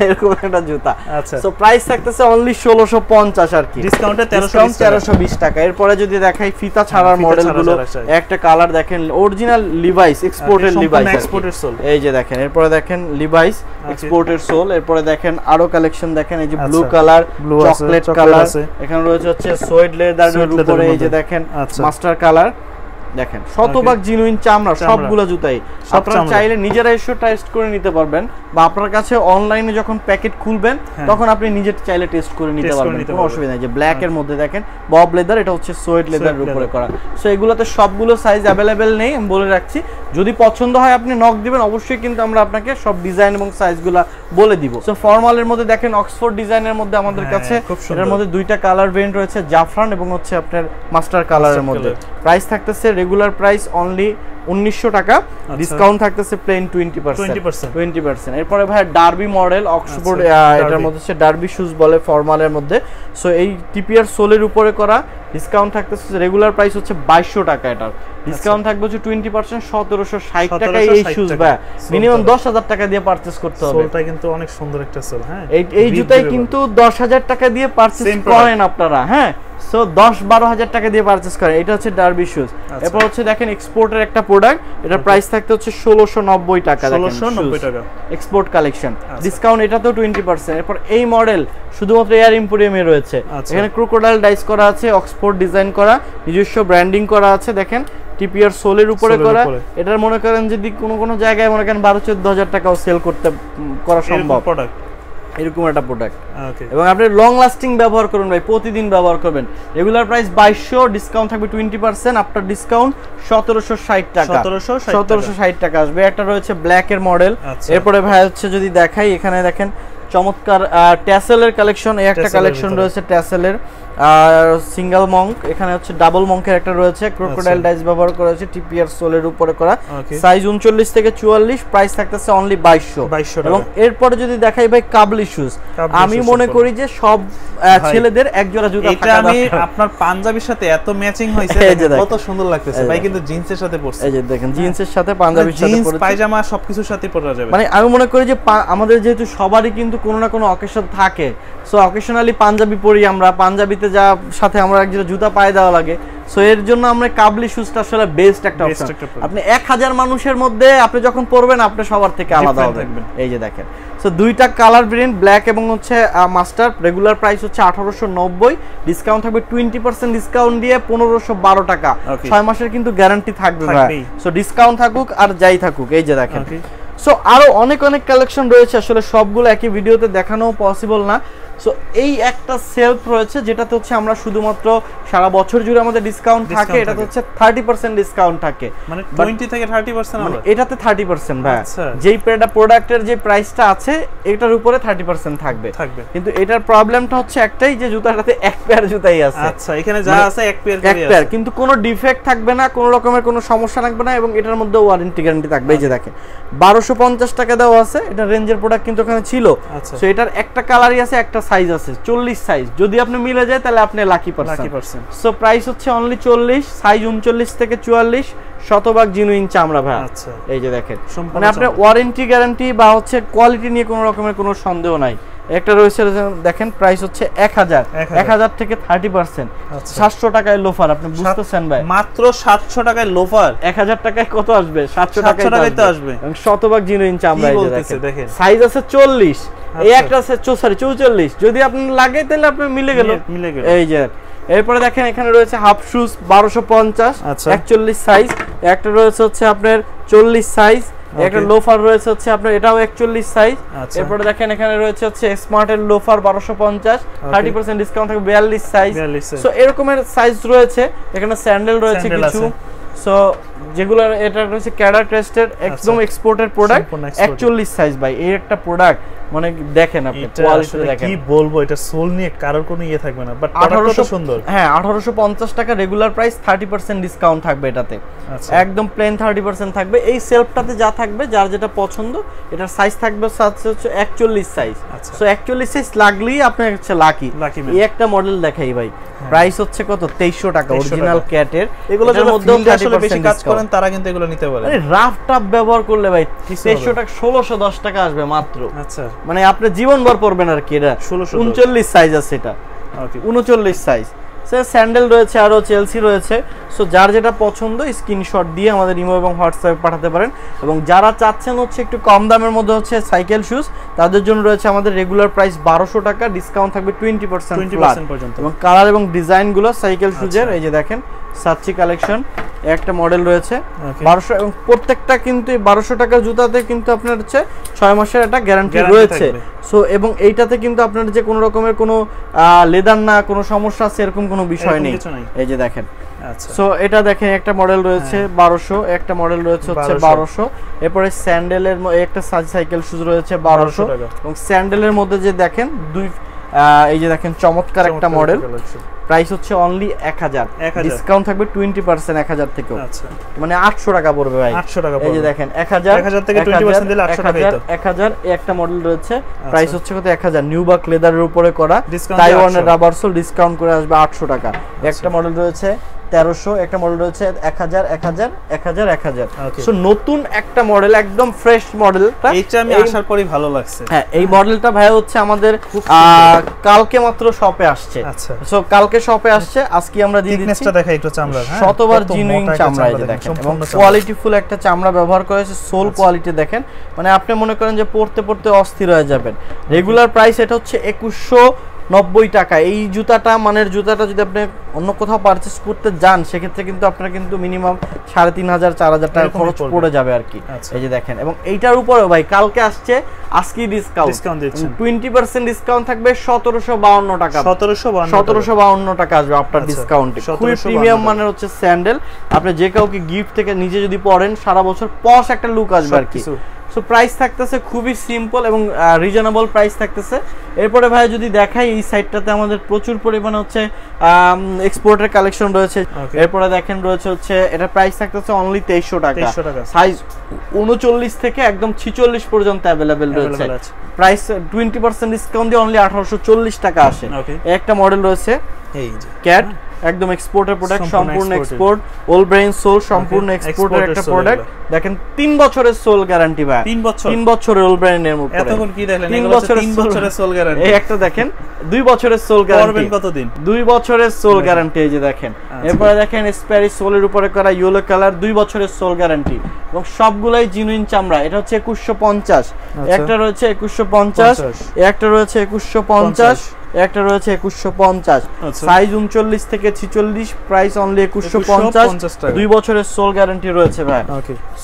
এরকম একটা জুতা। আচ্ছা, সো প্রাইস থাকতেছে অনলি 1650 আর কি, ডিসকাউন্টে 1320 টাকা। এরপরে যদি দেখাই ফিতা ছাড়ার মডেলগুলো, একটা কালার দেখেন original Levi's exported Levi's, exported sole, এই যে দেখেন। এরপরে দেখেন লিভাইস এক্সপোর্টেড সোল। এরপরে দেখেন আরো কালেকশন দেখেন, এই যে ব্লু কালার, চকলেট কালার, এখানে রয়েছে হচ্ছে সোয়েড লেদারের উপরে, এই যে দেখেন মাস্টার কালার। দেখেন শতভাগ জিনুইন চামড়া সবগুলো জুতাই। আপনারা চাইলে নিজেরা এসে টেস্ট করে নিতে পারবেন, বা আপনার কাছে অনলাইনে যখন প্যাকেট খুলবেন তখন আপনি নিজে চাইলে টেস্ট করে নিতে পারবেন, কোনো অসুবিধা নেই। যে ব্ল্যাক এর মধ্যে দেখেন বব লেদার, এটা হচ্ছে সোয়েড লেদারের উপরে করা। সো এগুলোতে সবগুলো সাইজ अवेलेबल নেই, আমি বলে রাখছি। যদি পছন্দ হয় আপনি নক দিবেন, অবশ্যই কিন্তু আমরা আপনাকে সব ডিজাইন এবং সাইজগুলো বলে দিব। সো ফর্মালের মধ্যে দেখেন অক্সফোর্ড ডিজাইনের মধ্যে আমাদের কাছে এর মধ্যে দুইটা কালার ভেরিয়েন্ট রয়েছে, জাফরান এবং হচ্ছে আপনার মাস্টার কালারের মধ্যে। প্রাইস থাকতেছে রেগুলার প্রাইস অনলি 1900 টাকা, ডিসকাউন্ট থাকতেছে প্লেন 20%। এরপরে ভাই ডার্বি মডেল অক্সফোর্ড, এটার মধ্যে হচ্ছে ডার্বি শুজ বলে ফর্মালের মধ্যে। সো এই টিপিআর সোলের উপরে করা, ডিসকাউন্ট থাকতেছে রেগুলার প্রাইস হচ্ছে 2200 টাকা, এটার ডিসকাউন্ট থাকবে হচ্ছে 20%, 1760 টাকায় এই শুজ ভাই মিনিমাম 10000 টাকা দিয়ে পারচেজ করতে হবে। সোলটা কিন্তু অনেক সুন্দর একটা সোল। হ্যাঁ, এই জুতাই কিন্তু 10000 টাকা দিয়ে পারচেজ করেন আপনারা। হ্যাঁ, সো 10-12 হাজার টাকা দিয়ে পারচেজ করে। এটা হচ্ছে ডার্বি শুজ। এরপর হচ্ছে দেখেন এক্সপোর্টের একটা প্রোডাক্ট, এটার প্রাইস থাকতে হচ্ছে 1690 টাকা। 1690 টাকা এক্সপোর্ট কালেকশন, ডিসকাউন্ট এটাতেও 20%। এরপর এই মডেল শুধুমাত্র এয়ার ইম্পোরিয়ামে রয়েছে। এখানে ক্রোকোডাইল ডাইস করা আছে, অক্সফোর্ড ডিজাইন করা, নিজস্ব ব্র্যান্ডিং করা আছে। দেখেন টিপিআর সোলের উপরে করা। এটার মনে করেন যদি কোনো জায়গায় মনে করেন 12-14 হাজার টাকাও সেল করা সম্ভব এরকম একটা প্রোডাক্ট। এবং আপনি লং লাস্টিং ব্যবহার করুন ভাই, প্রতিদিন ব্যবহার করবেন। রেগুলার প্রাইস 2200, ডিসকাউন্ট থাকবে 20%, আফটার ডিসকাউন্ট 1760 টাকা। 1760 টাকা আসবে। একটা রয়েছে ব্ল্যাক এর মডেল। এরপরে ভাই হচ্ছে যদি দেখাই, এখানে দেখেন চমৎকার ট্যাসেলের কালেকশন, এই একটা কালেকশন রয়েছে ট্যাসেলের, আর সিঙ্গেল মঙ্ক, এখানে হচ্ছে ডাবল মঙ্কের একটা রয়েছে, ক্রোকোডাইল ডাইস ব্যবহার করা হয়েছে, টিপিআর সোলের উপরে করা, সাইজ 39 থেকে 44, প্রাইস থাকতেছে অনলি 2200 এবং এরপরে যদি দেখাই ভাই কাবলি শুজ, আমি মনে করি যে সব ছেলেদের এক জোড়া জুতা থাকা দরকার। আমি আপনার পাঞ্জাবির সাথে এত ম্যাচিং হইছে, কত সুন্দর লাগতেছে ভাই, কিন্তু জিন্সের সাথে পরছে, এই যে দেখেন জিন্সের সাথে পাঞ্জাবির সাথে পরে, জিন্স পায়জামা সবকিছুর সাথে পরা যাবে। মানে আমি মনে করি যে আমাদের যেহেতু সবারই কিন্তু কোনো না কোনো অকেশন থাকে, সো অকেশনালি পাঞ্জাবি পরি আমরা, পাঞ্জাবিতে যা সাথে আমরা এক জোড়া জুতা পায়ে দেওয়া লাগে, সো এর জন্য আমরা কাবলি শুজটা আসলে বেস্ট একটা অপশন। আপনি 1000 মানুষের মধ্যে আপনি যখন পরবেন আপনি সবার থেকে আলাদা হবেন। এই যে দেখেন, সো দুইটা কালার ভেরিয়েন্ট, ব্ল্যাক এবং হচ্ছে মাস্টার, রেগুলার প্রাইস হচ্ছে 1890, ডিসকাউন্ট থাকবে 20% ডিসকাউন্ট দিয়ে 1512 টাকা, 6 মাসের কিন্তু গ্যারান্টি থাকবে ভাই, সো ডিসকাউন্ট থাকুক আর যাই থাকুক। এই যে দেখেন, সো আরো অনেক কালেকশন রয়েছে, আসলে সবগুলো একই ভিডিওতে দেখানো পসিবল না। সো এই একটা সেলফ রয়েছে যেটাতে হচ্ছে আমরা শুধুমাত্র সারা বছর জুড়ে আমাদের ডিসকাউন্ট থাকে, এটাতে হচ্ছে 30% ডিসকাউন্ট থাকে, মানে 20 থেকে 30%, মানে এটাতে 30% ভাই, যেই প্রোডাক্টের যে প্রাইসটা আছে এটার উপরে 30% থাকবে। কিন্তু এটার প্রবলেমটা হচ্ছে একটাই, যে জুতাটাতে এক পেয়ার জুতাই আছে। আচ্ছা, এখানে যা আছে এক পেয়ার আছে, কিন্তু কোনো ডিফেক্ট থাকবে না, কোনো রকমের কোনো সমস্যা থাকবে না, এবং এটার মধ্যে ওয়ারেন্টি গ্যারান্টি থাকবে। এই যে দেখেন 1250 টাকা দেওয়া আছে, এটা রেঞ্জের প্রোডাক্ট কিন্তু ওখানে ছিল। সো এটার একটা কালারই আছে, একটা সাইজ আছে 40 সাইজ, যদি আপনি মিলে যায় তাহলে আপনি লাকি পারসন। সো প্রাইস হচ্ছে অনলি 40, সাইজ 39 থেকে 44, শতভাগ জিনুইন চামড়া ভাই। আচ্ছা, এই যে দেখেন, মানে আপনার ওয়ারেন্টি গ্যারান্টি বা হচ্ছে কোয়ালিটি নিয়ে কোনো রকমের কোনো সন্দেহ নাই। একটা রয়েছে দেখেন, প্রাইস হচ্ছে 1000 থেকে 30%, 700 টাকায় লোফার, আপনি বুঝতেছেন ভাই, মাত্র 700 টাকায় লোফার, 1000 টাকায় কত আসবে, 700 টাকায় তো আসবে, এবং শতভাগ জিনুইন চামড়া। এই যে দেখেন, সাইজ আছে 40, এই একটা আছে 44, যদি আপনার লাগে তাহলে আপনি মিলে গেল। এই যে এরপরে দেখেন, এখানে রয়েছে হাফ শুজ 1250, 41 সাইজ, একটা রয়েছে হচ্ছে আপনার 40 সাইজ, একটা লোফার রয়েছে হচ্ছে আপনার এটাও 41 সাইজ। এরপরে দেখেন, এখানে রয়েছে হচ্ছে স্মার্টের লোফার 1250, 30% ডিসকাউন্ট থাকবে 42 সাইজ। সো এরকমের সাইজ রয়েছে, এখানে স্যান্ডেল রয়েছে কিছু, সো যেগুলো এটা রয়েছে ক্যাডার টেস্টেড একদম এক্সপোর্টের প্রোডাক্ট, 41 সাইজ ভাই। এই একটা প্রোডাক্ট মানে দেখেন আপনি কোয়ালিটি দেখেন, কি বলবো, এটা সোল নিয়ে কারোর কোনো ইয়ে থাকবে না, বাট প্রোডাক্টটা সুন্দর। হ্যাঁ, 1850 টাকা রেগুলার প্রাইস, 30% ডিসকাউন্ট থাকবে এটাতে, একদম প্লেন 30% থাকবে। এই সেলফটাতে যা থাকবে, যার যেটা পছন্দ, এটার সাইজ থাকবে হচ্ছে 41 সাইজ। সো 41 সাইজ লাগলেই আপনার হচ্ছে লাকি। এই একটা মডেল দেখাই ভাই, প্রাইস হচ্ছে কত, 2300 টাকা, অরিজিনাল ক্যাটের। এগুলোর মধ্যে আসলে বেশি কাজ করেন তারা কিন্তু এগুলো নিতে পারে। আরে রাফ টাপ ব্যবহার করলে ভাই 2300 টাকা, 1610 টাকা আসবে মাত্র। আচ্ছা, মানে আপনি জীবনভর পরবেন আর কি। এটা 39 সাইজ আছে, এটা 39 সাইজ। স্যান্ডেল রয়েছে, আরো চেলসি রয়েছে। সো যার যেটা পছন্দ স্ক্রিনশট দিয়ে আমাদের ইমো এবং হোয়াটসঅ্যাপে পাঠাতে পারেন। এবং যারা চাচ্ছেন হচ্ছে একটু কম দামের মধ্যে হচ্ছে সাইকেল শুজ, তাদের জন্য রয়েছে আমাদের রেগুলার প্রাইস 1200 টাকা, ডিসকাউন্ট থাকবে 20% পর্যন্ত। এবং কালার এবং ডিজাইনগুলো সাইকেল শুজের, এই যে দেখেন সাচ্চি কালেকশন একটা মডেল রয়েছে 1200, এবং প্রত্যেকটা কিন্তু 1200 টাকার জুতাতে কিন্তু আপনার হচ্ছে 6 মাসের একটা গ্যারান্টি রয়েছে। সো এবং এইটাতে কিন্তু আপনার যে কোনো রকমের কোনো লেদার না, কোনো সমস্যা আছে এরকম কোনো বিষয় নেই। এই যে দেখেন, সো এটা দেখেন একটা মডেল রয়েছে 1200, একটা মডেল রয়েছে হচ্ছে 1200। এরপরে স্যান্ডেলের একটা সাইকেল শুজ রয়েছে 1200, এবং স্যান্ডেলের মধ্যে যে দেখেন এই যে দেখেন চমৎকার একটা মডেল, প্রাইস হচ্ছে অনলি 1000, ডিসকাউন্ট থাকবে 20% 1000 থেকে, মানে 800 টাকা পড়বে ভাই। 800 টাকা এই যে দেখেন 1000 থেকে 20% দিলে 800 টাকা। 1000 একটা মডেল রয়েছে, প্রাইস হচ্ছে কত 1000, নিউবাক লেদারের উপরে করা, তাইওয়ানের রাবার সোল, ডিসকাউন্ট করে আসবে 800 টাকা। একটা মডেল রয়েছে 1300, একটা মডেল রয়েছে 1000 1000 1000 1000। সো নতুন একটা মডেল, একদম ফ্রেশ মডেলটা, এইটা আমি আসার পরই ভালো লাগছে। হ্যাঁ, এই মডেলটা ভাই হচ্ছে আমাদের কালকে মাত্র শপে আসছে। আচ্ছা, সো কালকে শপে আসছে, আজকে আমরা দিয়ে দিচ্ছি। থিকনেসটা দেখাই একটু চামড়া, হ্যাঁ, শতবার জিনুইন চামড়া। এই যে দেখেন, এবং কোয়ালিটিফুল একটা চামড়া ব্যবহার করেছে, সোল কোয়ালিটি দেখেন, মানে আপনি মনে করেন যে পড়তে পড়তে অস্থির হয়ে যাবেন। রেগুলার প্রাইস এটা হচ্ছে 2190 টাকা। এই জুতাটা মানের জুতাটা যদি আপনি অন্য কোথাও পারচেজ করতে যান, সেক্ষেত্রে কিন্তু আপনার কিন্তু মিনিমাম 3500 4000 টাকা খরচ পড়ে যাবে আর কি। এই যে দেখেন, এবং এইটার উপরেও ভাই কালকে আসছে, আজকে ডিসকাউন্ট দিচ্ছেন, 20% ডিসকাউন্ট থাকবে 1752 টাকা, 1752 টাকা আসবে আপনার ডিসকাউন্টে। খুবই প্রিমিয়াম মানের হচ্ছে স্যান্ডেল, আপনি যে কাউকে গিফট থেকে নিজে যদি পরেন, সারা বছর পশ একটা লুক আসবে আর কি। সো প্রাইস থাকতেছে খুবই সিম্পল এবং রিজনেবল প্রাইস থাকতেছে। এরপরে ভাই যদি দেখাই এই সাইডটাতে আমাদের প্রচুর পরিমাণে হচ্ছে এক্সপোর্টের কালেকশন রয়েছে। এরপরে দেখেন রয়েছে হচ্ছে এটা প্রাইস থাকতেছে অনলি 2300 টাকা, সাইজ 39 থেকে একদম 46 পর্যন্ত अवेलेबल রয়েছে। প্রাইস 20% ডিসকাউন্ট দিয়ে অনলি 1840 টাকা আসে। একটা মডেল রয়েছে এই যে ক্যাট, একদম এক্সপোর্টের প্রোডাক্ট, সম্পূর্ণ এক্সপোর্ট, ওল ব্রেইন সোল সম্পূর্ণ এক্সপোর্টের একটা প্রোডাক্ট। দেখেন 3 বছরের সোল গ্যারান্টি ভাই, 3 বছরের ওল ব্রেইনের উপরে। এতক্ষণ কি দেখলেন? 3 বছরের সোল গ্যারান্টি। এই একটা দেখেন 2 বছরের সোল গ্যারান্টি। করবেন কতদিন? 2 বছরের সোল গ্যারান্টি এই যে দেখেন। এরপরে দেখেন স্প্যারিশ সোলের উপরে করা ইয়েলো কালার, 2 বছরের সোল গ্যারান্টি এবং সবগুলাই জিনুইন চামড়া। এটা হচ্ছে 2150, একটা রয়েছে 2150, একটা রয়েছে 2150, একটা রয়েছে 2150, সাইজ 39 থেকে 46, প্রাইস অনলি 2150, 2 বছরের সোল গ্যারান্টি রয়েছে ভাই।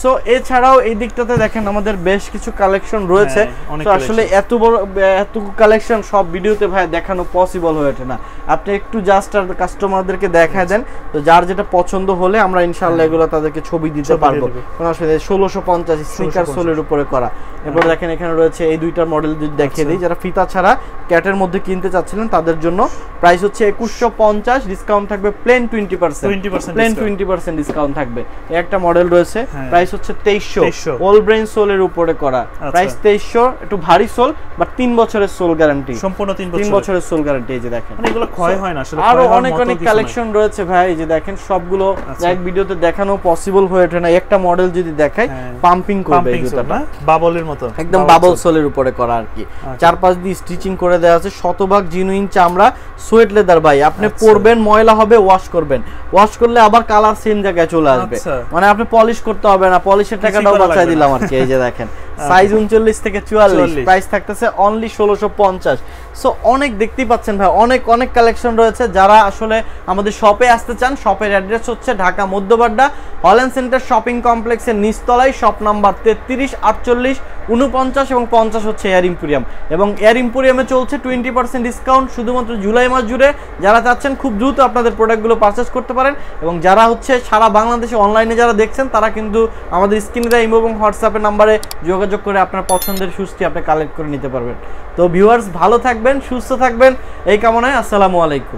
সো এছাড়াও এই দিকটাতে দেখেন আমাদের বেশ কিছু কালেকশন রয়েছে। তো আসলে এত বড় এত কালেকশন সব ভিডিওতে ভাই দেখানো পসিবল হয়ে ওঠে না। আপনি একটু জাস্ট আর কাস্টমারদেরকে দেখায় দেন, তো যার যেটা পছন্দ হলে আমরা ইনশাআল্লাহ এগুলো তাদেরকে ছবি দিতে পারবো, কোনো অসুবিধা নেই। 1650 স্নিকার সোলের উপরে করা। এরপর দেখেন এখানে রয়েছে এই দুইটার মডেল যদি দেখিয়ে দিই, যারা ফিতা ছাড়া ক্যাটের মধ্যে কিনতে চাচ্ছিলেন তাদের জন্য প্রাইস হচ্ছে 2150, ডিসকাউন্ট থাকবে প্লেন 20%, প্লেন 20% ডিসকাউন্ট থাকবে। একটা মডেল রয়েছে, প্রাইস হচ্ছে 2300, ওল ব্রেইন সোলের উপরে করা, প্রাইস 2300, একটু ভারী সোল বাট 3 বছরের সোল গ্যারান্টি, সম্পূর্ণ 3 বছরের সোল গ্যারান্টি। এই যে দেখেন মানে এগুলো ক্ষয় হয় না আসলে, আরো অনেক অনেক কালেকশন রয়েছে ভাই। এই যে দেখেন সবগুলো এক ভিডিওতে দেখানো পসিবল হয়ে ওঠে না। একটা মডেল যদি দেখাই পাম্পিং করবে, এই জুতাটা বাবলের মতো, একদম বাবল সোলের উপরে করা আর কি। 4-5 দিয়ে স্টিচিং করে দেওয়া আছে, শতভাগ জিনুইন চামড়া, সোয়েট লেদার ভাই। আপনি পরবেন, ময়লা হবে, ওয়াশ করবেন, ওয়াশ করলে আবার কালার সেম জায়গায় চলে আসবে, মানে আপনি পলিশ করতে হবে না, পলিশের টাকাটাও বাঁচাই দিলাম আর কি। এই যে দেখেন সাইজ 39 থেকে 44, প্রাইস থাকতেছে অনলি 1650। সো অনেক দেখতেই পাচ্ছেন ভাই, অনেক অনেক কালেকশন রয়েছে। যারা আসলে আমাদের শপে আসতে চান, শপের অ্যাড্রেস হচ্ছে Dhaka Madhyabadda Holland centre shopping কমপ্লেক্সের নিচতলায়, শপ নাম্বার 33, 48, 49 এবং 50 হচ্ছে এয়ার ইম্পোরিয়াম। এবং এয়ার ইম্পোরিয়ামে চলছে 20% ডিসকাউন্ট শুধুমাত্র জুলাই মাস জুড়ে। যারা চাচ্ছেন খুব দ্রুত আপনাদের প্রোডাক্টগুলো পারচেস করতে পারেন, এবং যারা হচ্ছে সারা বাংলাদেশে অনলাইনে যারা দেখছেন তারা কিন্তু আমাদের স্ক্রিনে দেওয়া ইমো এবং হোয়াটসঅ্যাপের নাম্বারে যোগাযোগ করে আপনার পছন্দের শুজটি আপনি কালেক্ট করে নিতে পারবেন। তো ভিউয়ার্স ভালো থাকবেন, সুস্থ থাকবেন এই কামনায়। আসসালামু আলাইকুম।